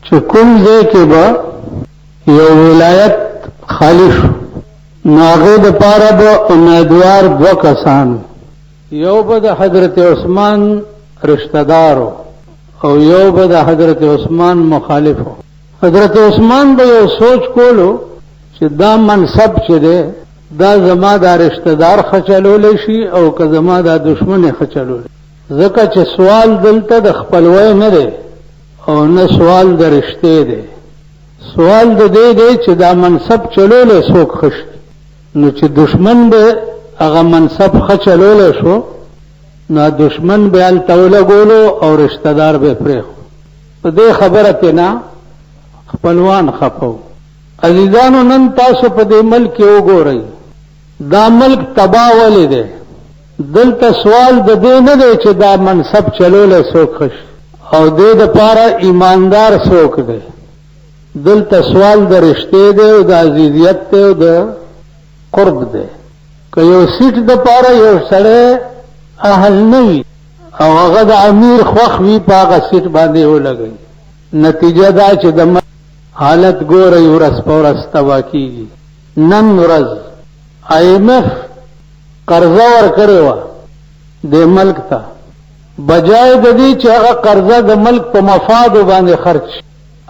چې کوم ځای کې به یو ولایت خالی شو نو هغې دپاره به امیدوار دوه کسان، یو به د حضرت عثمان رشتہ دارو او یو به د حضرت عثمان مخالفو. حضرت عثمان به یو سوچ کولو چې دا منصب چې دی دا زما دا رشتہ دار خچلولی شي او که زما دا دشمن خچلولی، ځکه چې سوال دلته د خپلوۍ نه دی او نه سوال د رشتې دی، سوال د دې دی چې دا منصب چلولی څوک ښه شي. نو چې دشمن به هغه منصب ښه چلولی شو نو دشمن به هلته ولګولو او رشتہ دار به پرېښو. په دې خبره کې نه خپلوان خفو. عزیزانو نن تاسو په دې ملک کې وګورئ دا ملک تباه ولې دی. دلته سوال د دې نه دی چې دا منصب چلولی څوک ښه شي او دې دپاره ایماندار څوک دی. دلته سوال د رشتې دی او د عزیزیت دی او د قرب دی. که یو سیټ دپاره یو سړی اهل نه وي او هغه د امیر خوښ وي په هغه سیټ باندې ولګوي، نتیجه دا چې د حالت ګورئ ورځ په ورځ تباه کېږي. نن ورځ IMF قرضه ورکړې وه دې ملک ته، بجای د دې چې هغه قرضه د ملک په مفادو باندې خرج شي،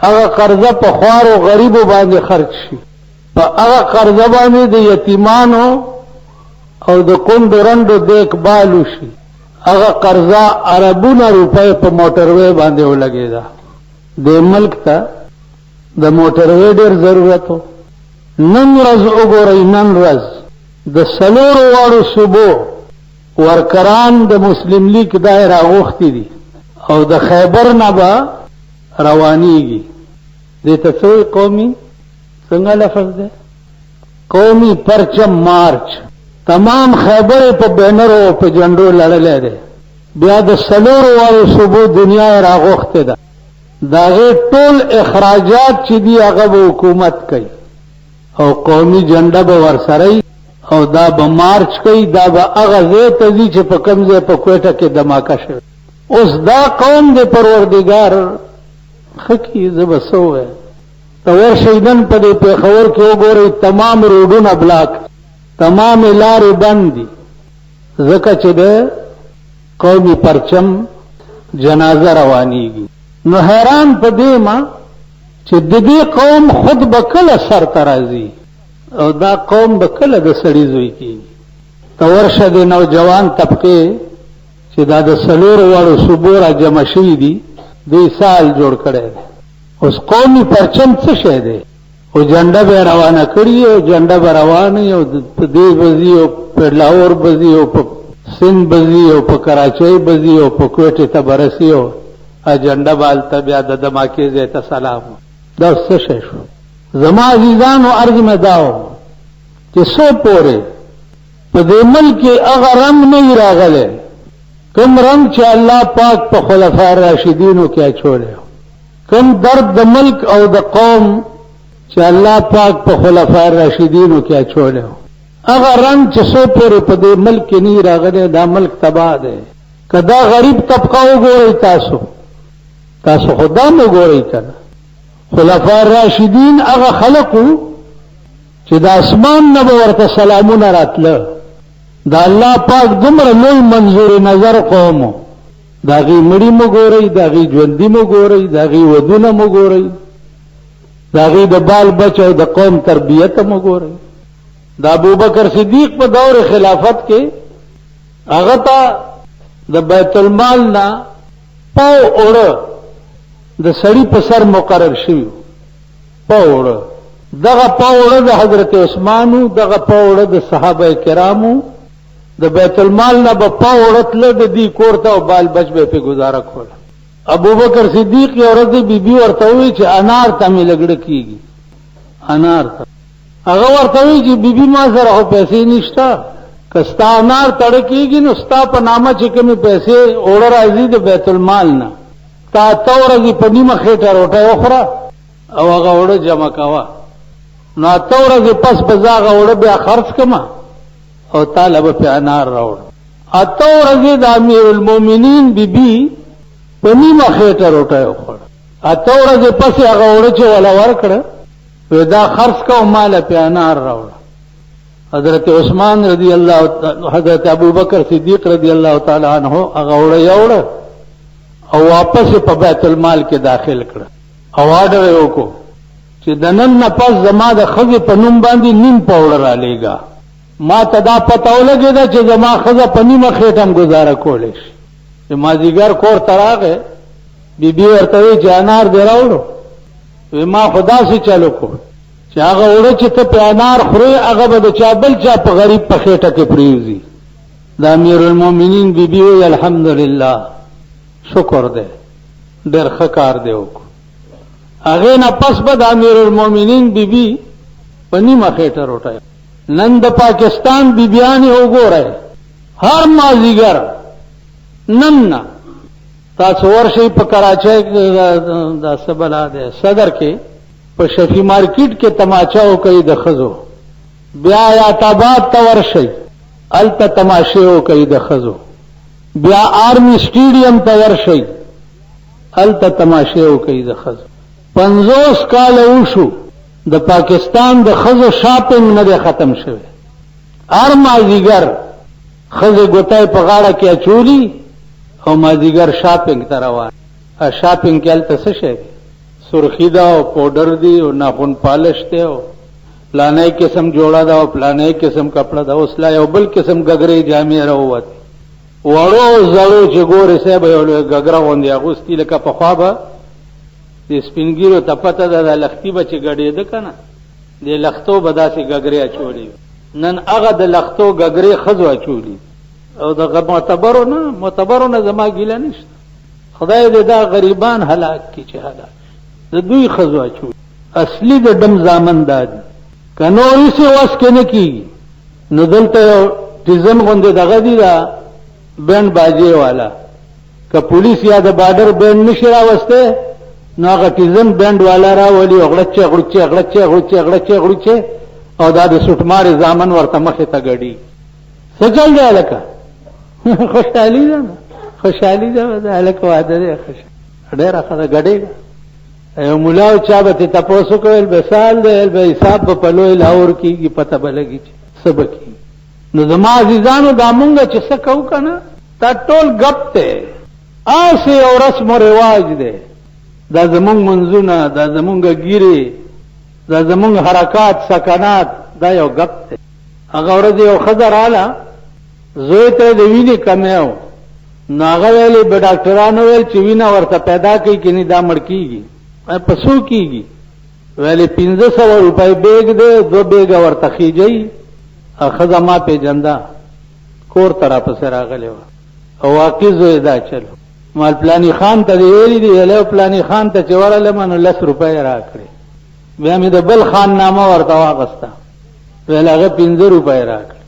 هغه قرضه په خوارو غریبو باندې خرج شي، په هغه قرضه باندې د یتیمانو او د کونډو رنډو دیکبال وشي، هغه قرضه اربونه روپۍ په موټروی باندې ولګېده. دې ملک ته د موټروی ډېر ضرورت و. نن ورځ وګورئ، نن ورځ د څلورو واړو صوبو ورکران د مسلم لیگ دای راغوښتي دي او د خیبر نه به روانېږي. دې ته څه وایي؟ قومي څنګه لفظ دی؟ قومي پرچم مارچ. تمام خیبر په بینرو او په جنډو لړلی دی. بیا د څلورو واړو صوبو دنیا یې راغوښتې ده. د هغې ټول اخراجات چې دي هغه به حکومت کوي او قومي جنډه به ورسره او دا به مارچ کوي. دا به هغه ځای ته ځي چې په کوم ځای په کوټه کې دماکه شوې. اوس دا قوم د پروردګار ښه کړي، زه به څه ووایم. ته ورشئ نن په دې پېښور کې وګورئ تمام روډونه بلاک، تمامې لارې بند دي، ځکه چې د قومي پرچم جنازه روانېږي. نو حیران په دې ما چې د دې قوم خود به کله سر ته راځي او دا قوم به کله د سړي زوی کېږي. ته ورشه د نوجوان طبقې چې دا د څلورو واړو صوبو را جمع شوي دي دوی سال جوړ کړی دی. اوس قومي پرچم څه شی دی؟ او جنډه به روانه کړي او جنډه به روانه او په دې به ځي او په لاهور به ځي او په سند به ځي او په کراچۍ به ځي او په کوټې ته به رسي او جنډه به هلته بیا د دماکې ځای ته سلام. دا څه شی شو؟ زما عزیزانو عرض مې دا و چې څو پورې په دې ملک کې هغه رنګ نه وي راغلی کوم رنګ چې الله پاک په خلفای راشدینو کې اچولی، کوم درد د ملک او د قوم چې الله پاک په خلفای راشدینو کې اچولی، هغه رنګ چې څو پورې په دې ملک کې نه راغلی دا ملک تباه دی. که دا غریب طبقه وګورئ تاسو خدا مو ګورئ کنه. خلفای راشدین هغه خلقو چې د اسمان نه به ورته سلامونه راتله، د الله پاک دومره لوی منظور نظر قومو، د هغې مړي مو ګورئ، د هغې ژوندي مو ګورئ، د هغې ودونه مو ګورئ، د هغې د بال بچ او د قوم تربیت مو ګورئ. د ابوبکر صدیق په دور خلافت کې هغه ته د بیت المال نه پاو اوړه د سړي په سر مقرر شوي، پاو اوړه. دغه پاو اوړه د حضرت عثمانو، دغه پاو اوړه د صحابه کرامو. د بیت المال نه به پاو اوړه تله د دې کور ته او بال بچ به پې ګزاره کوله. ابوبکر صدیق یو ورځ بیبي ورته ووایي چې انار ته مې لګړه کېږي، انار ته. هغه ورته وایي چې بیبي ما سره خو پیسې نشته، که ستا انار تړه کېږي نو ستا په نامه چې کومې پیسې اوړه راځي د بیت المال نه تا اته ورځې په نیمه خېټه روټۍ وخوره او هغه اوړه جمع کوه. نو اته ورځې پس به زه هغه اوړه بیا خرڅ کړمه او تاله به پې انار راوړم. اته ورځې د امیر المؤمنین بیبي په نیمه خېټه روټۍ وخوړه. اته ورځې پسې هغه وړه چې ولا ورکړه دا خرڅ کو مال په انار راوړه. حضرت عثمان رضی الله حضرت ابوبکر صدیق رضی الله تعالی عنہ هغه وړه یوړه او واپس په بیت المال کې داخل کړه او آرډر وکړو چې د نن نه پس زما د خزې په نوم باندې نیم پاوډر را لېږه. ما ته دا پته ولګېده چې زما ښځه په نیمه خېټه هم ګزاره کولی شي. چې مازدیګر کور ته راغی بیبي ورته وی چې انار دې راوړو. وی ما خو داسې چل وکړو چې هغه وړه چې ته په انار خورې هغه به د چا بل چا په غریب په خېټه کې پرېوځي. د امیرالمؤمنین بیبي وی الحمدلله شکر دی ډېر ښه کار دی وکړو. هغې نه پس به د امیرالمؤمنین بیبي په نیمه خېټه روټی. نن د پاکستان بیبیانې وګورئ هر مازدیګر نن نه تاسو ورشئ په کراچۍ دا څه بلا دی صدر کې په شفیع مارکیټ کې تماچا وکوي د ښځو. بیا حیات آباد ته ورشئ هلته تماشې وکوي د ښځو. بیا آرمی سټیډیم ته ورشئ هلته تماشې وکوي د ښځو. 50 کاله وشو د پاکستان د ښځو شاپنګ نه دی ختم شوی. هر مازدیګر ښځې ګوتای په غاړه کې اچولي او مازدیګر شاپنګ ته روان. شاپنګ کې هلته څه شی دی؟ سرخی ده او پوډر دی او ناخن پالش دی او پلانی قسم جوړه ده او پلانی قسم کپړه ده. اوس لا یو بل قسم ګګرې جامې راووتې وړو زړو چې ګورې صاحب یو لوی ګګره غوندې اغوستي لکه پخوا به د سپینګیرو ته پته ده د لختي به چې ګډېده که نه د لختو به داسې ګګرې اچولې. نن هغه د لختو ګګرې ښځو اچولي او د معتبرو نه زما ګیله نشته. خدای دې دا غریبان هلاک کړي چې هلاک د دوی ښځو اچولي. اصلي د ډم زامن دا دي که نور هېڅ وس کې نه کېږي نو دلته یو ټیزن غوندې دغه دي دا بینډ باجې والا که پولیس یا د بارډر بینډ نشي راوستی نو هغه ټیزن بینډ والا راولي او غړچې غړچې غړچې غړچې غړچې غړچې او دا د سوټمارې زامن ورته مخې ته ګډي. څه چل دی هلکه؟ خوشحالي ده خوشحالي ده د هلک واده دی ډېره ښه ده ګډېږه. یو ملا او چا به ترې تپوس وکړل به سال دی به حساب به په لوی لاهور کېږي پته به لګي چې څه به کېږي. نو زما عزیزانو دا مونږ چې څه کوو که نه دا ټول ګپ دی آسې یو رسم و رواج دی. دا زمونږ منځونه دا زمونږ ګیرې دا زمونږ حرکات سکنات دا یو ګپ دی. هغه ورځ یو ښځه راله زوی ته د وینې کمی و نو هغه ویلې به ډاکټرانو ویل چې وینه ورته پیدا کوي که نه دا مړ کېږي. په څو کېږي؟ ویلې 1500 روپۍ بیګ دی 2 بیګه ورته خېجئ. ښځه ما پېژنده کور ته راپسې راغلې وه او واقع زوی دا چلو مال پلانی خان ته دې ویلي دي ویلی پلانی خان ته چې ورغلم نو 10 روپۍ راکړې. بیا مې د بل خان نامه ورته واغسته ویل هغه 15 روپۍ راکړې.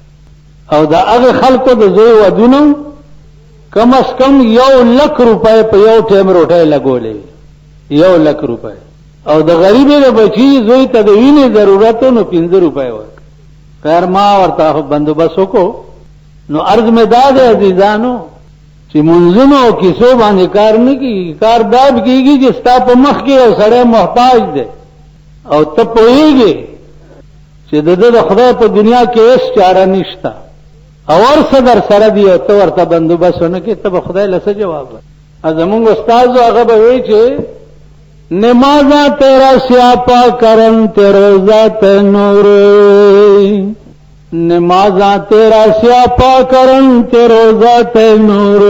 او د هغې خلکو د زوی ودونه کم از کم 1,00,000 روپۍ په یو ټیم روټۍ لګولې 1,00,000 روپۍ. او د غریبې د بچي زوی ته د وینې ضرورت نو 15 روپۍ ورکړه. خیر ما ورته بندوبست وکړو. نو عرض مې دا دی عزیزانو چې منځونو او کیسو باندې کار نه کېږي. کار دا کېږي چې ستا په مخ کې یو سړی محتاج دی او ته پوهېږې چې د ده د خدای په دنیا کې هېڅ چاره نشته او هر څه در سره دي او ته ورته بندوبست ونه کړې ته به خدای له څه جواب ورکړې. زمونږ استاد هغه به وایي چې نمازاں تیرا سیاپا کرن تیرو ذات نور نمازاں تیرا سیاپا کرن تیرو ذات نور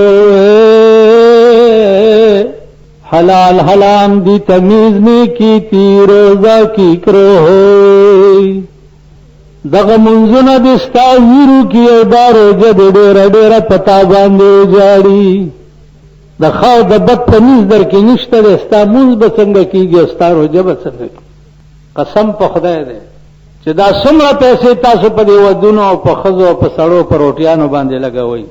حلال حلام دی تمیز نے کی تی روزہ کی کرو دغه منځونه د ستا ویرو کې یو دا روژه د ډېره ډېره پتا باندې جاړي د خاو د بد تمیز در کې نشته دی ستا مونځ به څنګه کېږي او ستا روژه به څنګه کېږي. قسم په خدای دی چې دا څومره پیسې تاسو په دې ودونو او په ښځو او په سړو په روټیانو باندې لګوئ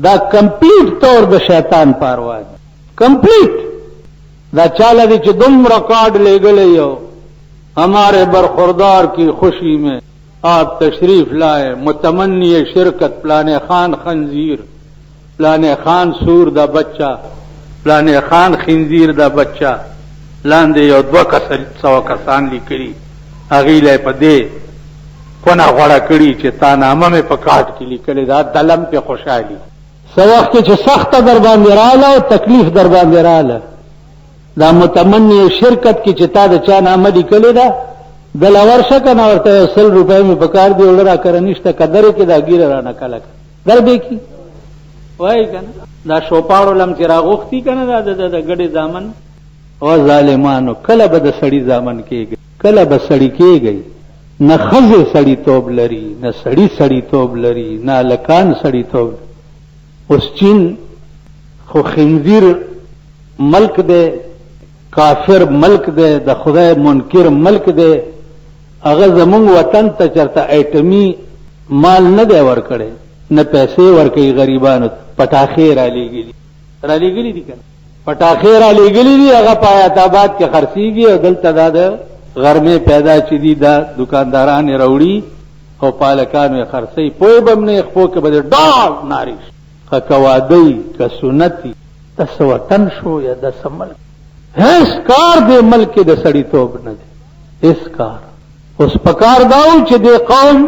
دا کمپلیټ طور د شیطان پاروا دی. کمپلیټ دا چاله دی چې دومره کارډ لېږلی یو ہمارے برخوردار کی خوشی میں آپ تشریف لائے متمنی شرکت پلانے خان خنزیر پلانے خان سور دا بچہ پلانې خان خنزیر دا بچه لاندې یو 200 کسان لیکلي هغې له په دې کونه غوړه کړي چې تا نامه مې په کاټ کې لیکلې دا دلم پې خوشحالي څه وخت کې چې سخته در باندې رااله او تکلیف در باندې رااله دا متمنی شرکت کې چې تا د چا نامه لیکلې ده دله ورشه که نه ورته 100 روپۍ مې په کار دی وړه را کره نشته قدرې کې دا ګیره رانه کله در به کی وایي که نه دا شوپاړو لم چې راغوښتي که نه دا د ګډې زامن او ظالمانو کله به د سړي زامن کېږي کله به سړي کېږي نه ښځې سړیتوب لري نه سړي سړیتوب لري نه هلکان سړیتوب اوس چین خو خنزیر ملک دی کافر ملک دی د خدای منکر ملک دی هغه زمونږ وطن ته چرته ایټمي مال نه دی ورکړی نه پیسې ورکوي غریبانو پټاخې را لېږلي دي که نه پټاخې را لېږلي دي هغه په حیات آباد کې خرڅېږي او دلته دا د غرمې پیدا چې دي دا دکانداران یې راوړي او پالکانو یې خرڅوي پوه به م نه خپو کې به د ډاګ نارې شي که کوادۍ که سنتي داسې وطن شو یا داسې ملک هیڅ کار دې ملک کې د سړیتوب نه دی هیڅ کار اوس پکار دا و چې دې قوم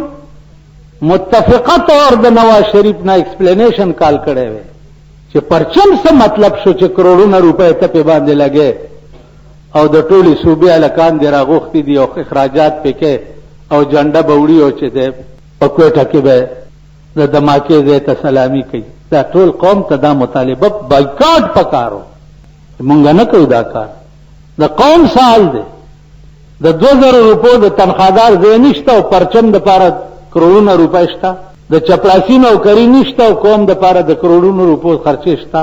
متفقه طور د نواز شریف نه ایکسپلینیشن کال کړی وی چې پرچم څه مطلب شو چې کروڑونه روپۍ ته پې باندې لګې او د ټولې صوبې هلکان دې راغوښتي دي او اخراجات پې کې او جنډه به وړي او چې دی په کوټه کې به د دماکې ځای ته سلامي کوي دا ټول قوم ته دا مطالبه بایکاټ پکارو مونږ نه کوو دا کار د قوم سال دی د 2000 روپو د تنخوادار ځای نشته او پرچم دپاره کروڑونه روپۍ شته د چپړاسي نوکري نشته او قوم دپاره د کروڑونو روپو خرچې شته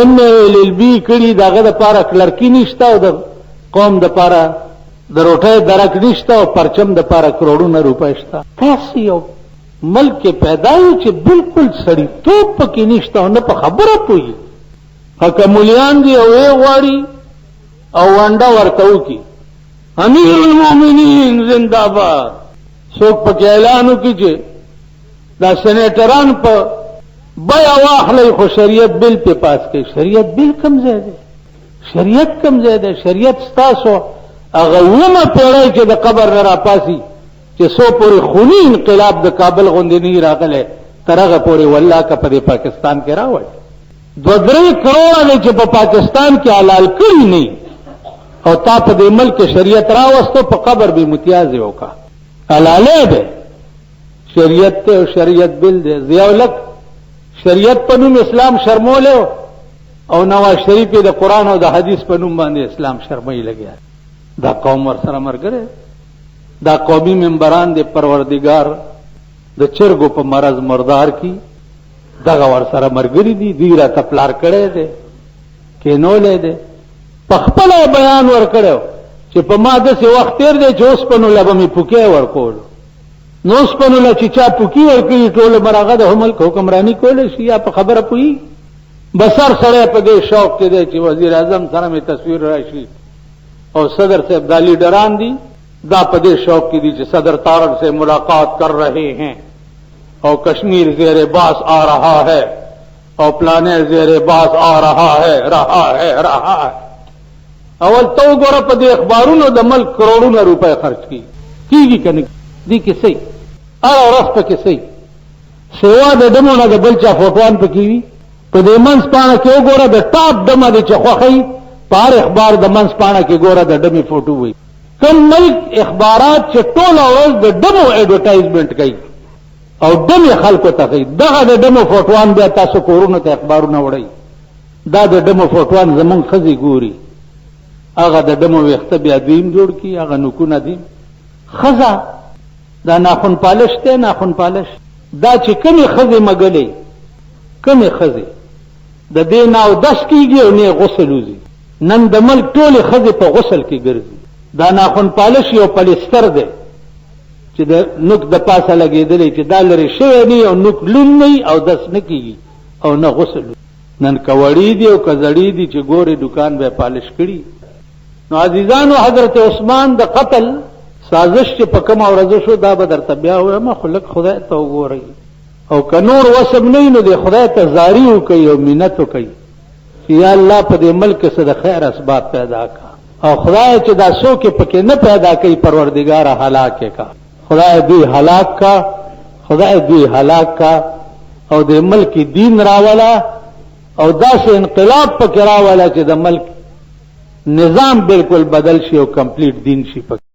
MLLB کړي د هغه دپاره کلرکي نشته او د قوم دپاره د روټۍ درک نشته او پرچم دپاره کروڑونه روپۍ شته تاسې یو ملک کې پیدا یو چې بلکل سړیتوب پکې نشته او نه په خبره پوهېږي که مولیان دي او یې غواړي او ونډه ورته وکړي امیر المؤمنین زنده باد څوک پکې اعلان وکړي چې دا سینیټران په بیا واخلئ خو شریعت بل پې پاس کوي شریعت بل کم ځای دی شریعت کم ځای دی شریعت ستاسو هغه 9مه پیړۍ چې د قبر نه راپاسي چې څو پورې خوني انقلاب د کابل غوندې نه راغلی تر هغه پورې والله که په دې پاکستان کې راوړي 2-3 کروڑه دی چې په پاکستان کې حلال کړي نه او تا په دې ملک کې شریعت راوستو په قبر به متیازې وکړه حلالی دی شریعت ته او شریعت بل دی ضیاءالحق شریعت په نوم اسلام شرمولی او نواز شریف د قرآن او د حدیث په نوم باندې اسلام شرمۍ لګیا دا قوم ورسره ملګری دا قومي ممبران د پروردګار د چرګو په مرض مردار کی دغه ورسره ملګري دي دوی راته پلار کړی دی کینولی دی په خپله بیان ورکړی چې په ما داسې وخت تېر دی چې اوسپنو له به مې پوکۍ ورکولو نو اوسپنو له چې چا پوکي ورکړي ټوله مرغه د ملک حکمراني کولی شي یا په خبره پوهېږي بسر سړی په دې شوق کې دی چې وزیر اعظم سره مې تصویر راشي او صدر صاحب دا لیډران دي دا په دې شوق کې دي چې صدر تارڑ سے ملاقات کر رہے ہیں اور کشمیر زیر باس آ رہا ہے اور پلانے زیر باس آ رہا ہے اول تو ګوره په دې اخبارونو د ملک کروڑونه روپۍ خرچ کیږي که نه دي کې صحیح هره ورځ پکې صحیح سیوا د ډمو نه د بل چا فوټوان پکې وي په دې منځ پاڼه کې وګوره د ټاپ ډمه دی چې خوښوي په هر اخبار د منځ پاڼه کې ګوره د ډمې فوټو وي کوم ملک اخبارات چې ټوله ورځ د ډمو ایډورټایزمنټ کوي او ډمې خلکو ته کوي دغه د ډمو فوټوان بیا تاسو کورونو ته اخبارونه وړئ دا د ډمو فوټوان زمونږ ښځې ګوري هغه د ډمو ویښته بیا دویم جوړ کړي هغه نوکونه دیم ښځه دا ناخن پالش دی ناخن پالش دا چې کمې ښځې مګلې کمې ښځې د دې نه اودس کېږي او نه غسل وځي نن د ملک ټولې ښځې په غسل کې ګرځي دا ناخن پالش یو پلیستر دی چې د نوک د پاسه لګېدلی چې دا لرې شوی نه او نوک لون نه او دس نه کېږي او نه غسل نن که وړي دي او که زړي دي چې ګورې دکان به پالش کړي نو عزیزانو حضرت عثمان د قتل سازش چې په کومه ورځ شو دا به درته بیا وایم خو لږ خدای ته وګورئ او که نور وسم نه وي نو د خدای ته زاري وکړئ او منت وکړئ چې یا الله په دې ملک کې د خیر اسباب پیدا کا او خدای چې دا څوک پکې نه پیدا کوي پروردگار هلاک کا خدای دوی هلاک کا خدای دوی هلاک کا او د ملک دین راولا او داسې انقلاب پکې راولا چې د ملک نظام بالکل بدل شي او کمپلیټ دین شي.